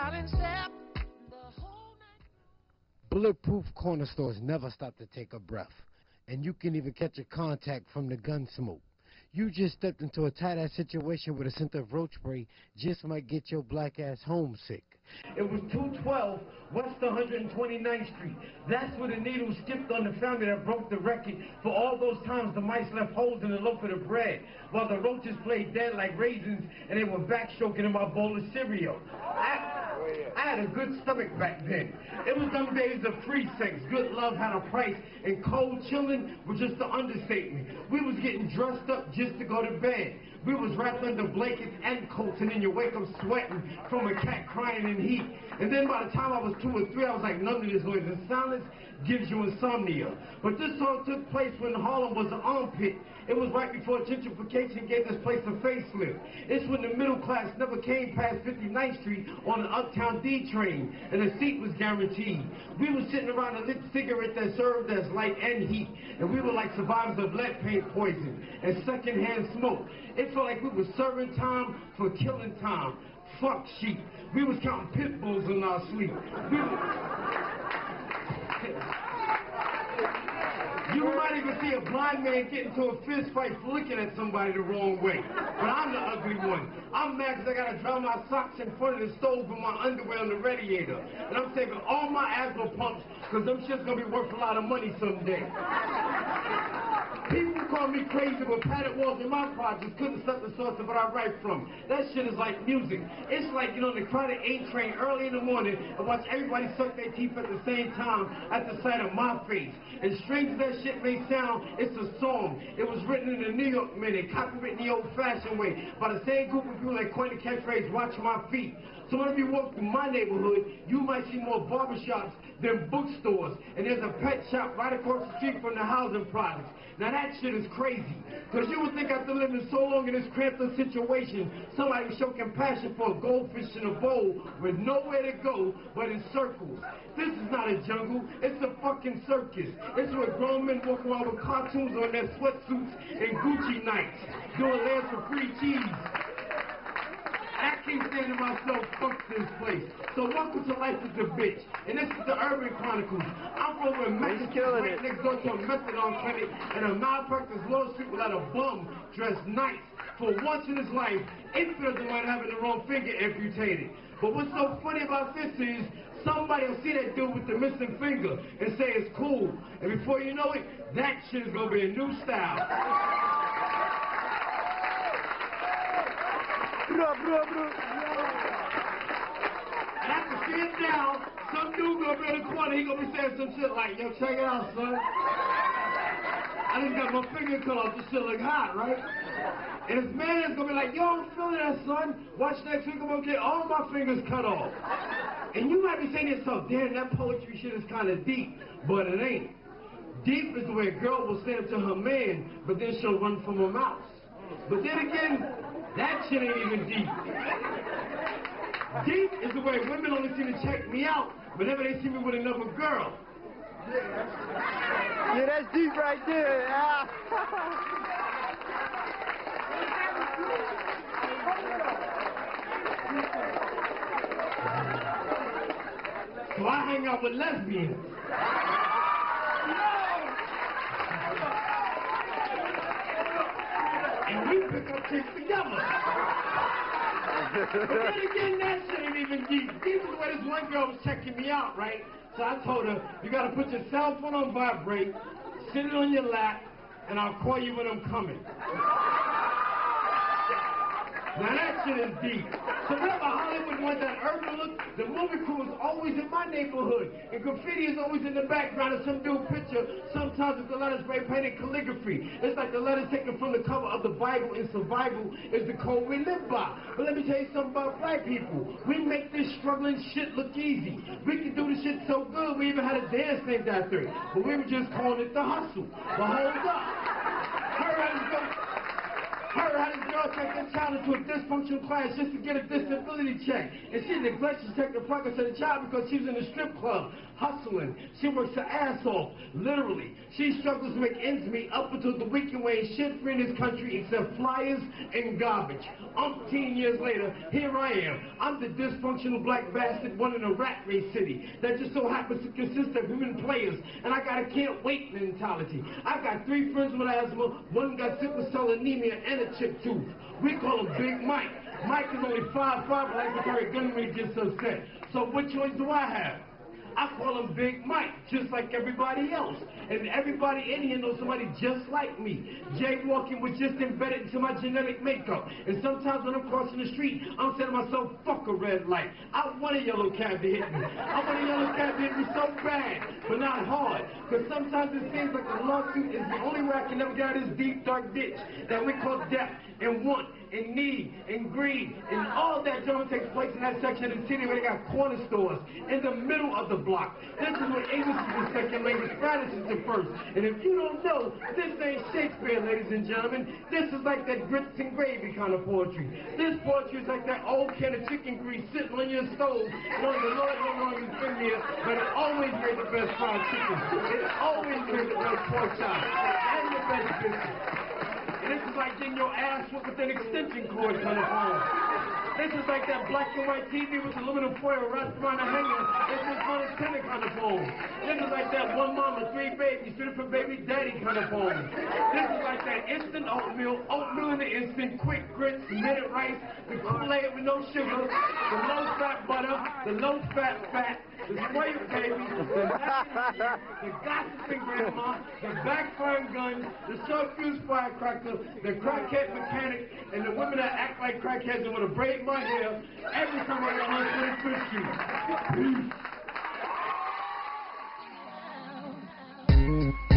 silent step. The whole night. Bulletproof corner stores never stop to take a breath. And you can even catch a contact from the gun smoke. You just stepped into a tight-ass situation with a scent of roach spray just might get your black ass homesick. It was 212 West 129th Street. That's where the needle skipped on the family that broke the record for all those times the mice left holes in the loaf of the bread, while the roaches played dead like raisins and they were backstroking in my bowl of cereal. I had a good stomach back then. It was them days of free sex, good love had a price, and cold chilling was just an understatement. We was getting dressed up just to go to bed. We was wrapped under blankets and coats, and then you wake up sweating from a cat crying in heat. And then by the time I was 2 or 3, I was like, none of this noise. And silence gives you insomnia. But this song took place when Harlem was an armpit. It was right before gentrification gave this place a facelift. It's when the middle class never came past 59th Street on the Uptown D train, and the seat was guaranteed. We were sitting around a lit cigarette that served as light and heat, and we were like survivors of lead paint poison and secondhand smoke. It felt like we were serving time for killing time. Fuck sheep. We was counting pit bulls in our sleep. You might even see a blind man get into a fist fight for looking at somebody the wrong way. But I'm the ugly one. I'm mad because I got to dry my socks in front of the stove with my underwear on the radiator. And I'm saving all my asthma pumps because them shit's going to be worth a lot of money someday. People call me crazy, but padded walls in my projects couldn't stop the source of what I write from. That shit is like music. It's like, you know, the crowded A train early in the morning and watch everybody suck their teeth at the same time at the sight of my face. As strange as that shit may sound, it's a song. It was written in the New York Minute, copywritten the old-fashioned way, by the same group of people that coined the catchphrase, watch my feet. So whenever you walk through my neighborhood, you might see more barbershops than bookstores. And there's a pet shop right across the street from the housing projects. Now that shit is crazy. Because you would think after living so long in this cramped situation, somebody would show compassion for a goldfish in a bowl with nowhere to go but in circles. This is not a jungle, it's a fucking circus. It's where grown men walk around with cartoons on their sweatsuits and Gucci nights, doing lands for free cheese. I can't stand to myself, fuck this place. So welcome to Life is a Bitch. And this is the Urban Chronicles. I'm from where Memphis is right next door to a methadone clinic, and a malpractice lawsuit will let a bum dress nice for once in his life, infinite of having the wrong finger amputated. But what's so funny about this is, somebody will see that dude with the missing finger and say it's cool. And before you know it, that shit is gonna be a new style. And after seeing now, some dude gonna be in the corner, he gonna be saying some shit like, yo, check it out, son. I just got my finger cut off, this shit look hot, right? And his man is gonna be like, yo, I'm feeling that, son. Watch next week, I'm gonna get all my fingers cut off. And you might be saying to yourself, damn, that poetry shit is kind of deep, but it ain't. Deep is the way a girl will stand up to her man, but then she'll run from a mouse. But then again, that shit ain't even deep. Deep is the way women only seem to check me out whenever they see me with another girl. Yeah, that's deep right there. So I hang out with lesbians. And we pick up chicks together. But then again, that shit ain't even deep. Deep is the way this one girl was checking me out, right? So I told her, you gotta put your cell phone on vibrate, sit it on your lap, and I'll call you when I'm coming. Now that shit is deep. So whenever Hollywood wants that urban look, the movie crew is always in my neighborhood. And graffiti is always in the background of some dude picture. Sometimes it's the letters spray painted calligraphy. It's like the letters taken from the cover of the Bible, and survival is the code we live by. But let me tell you something about black people. We make this struggling shit look easy. We can do this shit so good, we even had a dance named after it. But we were just calling it the hustle. But hold up. Heard how this girl take her child into a dysfunctional class just to get a disability check. And she neglects to check the progress of the child because she's in a strip club, hustling. She works her ass off, literally. She struggles to make ends meet up until the weekend where ain't shit free in this country except flyers and garbage. 18 years later, here I am. I'm the dysfunctional black bastard running a rat race city that just so happens to consist of women players. And I got a can't wait mentality. I got 3 friends with asthma, one got sickle cell anemia and a chip tooth. We call him Big Mike. Mike is only 5'5", but I can carry a gun when he gets upset. So what choice do I have? I call him Big Mike, just like everybody else. And everybody in here knows somebody just like me. Jaywalking was just embedded into my genetic makeup. And sometimes when I'm crossing the street, I'm saying to myself, fuck a red light. I want a yellow cab to hit me. I want a yellow cab to hit me so bad, but not hard. Because sometimes it seems like a lawsuit is the only way I can never get out of this deep, dark ditch that we call death and want and need and greed. And all that drama takes place in that section of the city where they got corner stores in the middle of the block. This is where English is the second language, Spanish is the first. And if you don't know, this ain't Shakespeare, ladies and gentlemen. This is like that grits and gravy kind of poetry. This poetry is like that old can of chicken grease sitting on your stove. Knowing the Lord knows how long you've been here, but it always made the best fried chicken. It always made the best pork chop and the best biscuit. And this is like getting your ass whooped with an extension cord kind of phone. This is like that black and white TV with aluminum foil wrapped around a hanger. This is unintended kind of phone. This is like that one mama, 3 babies, 3 for baby daddy kind of phone. This is like that instant oatmeal in the instant, quick grits, minute rice, the Kool-Aid with no sugar, the low-fat butter, the low-fat fat, the spray baby, the gossiping grandma, the backfiring gun, the short fuse firecracker, the crackhead mechanic, and the women that act like crackheads and want to braid my hair every time I go on 25th Street. Peace.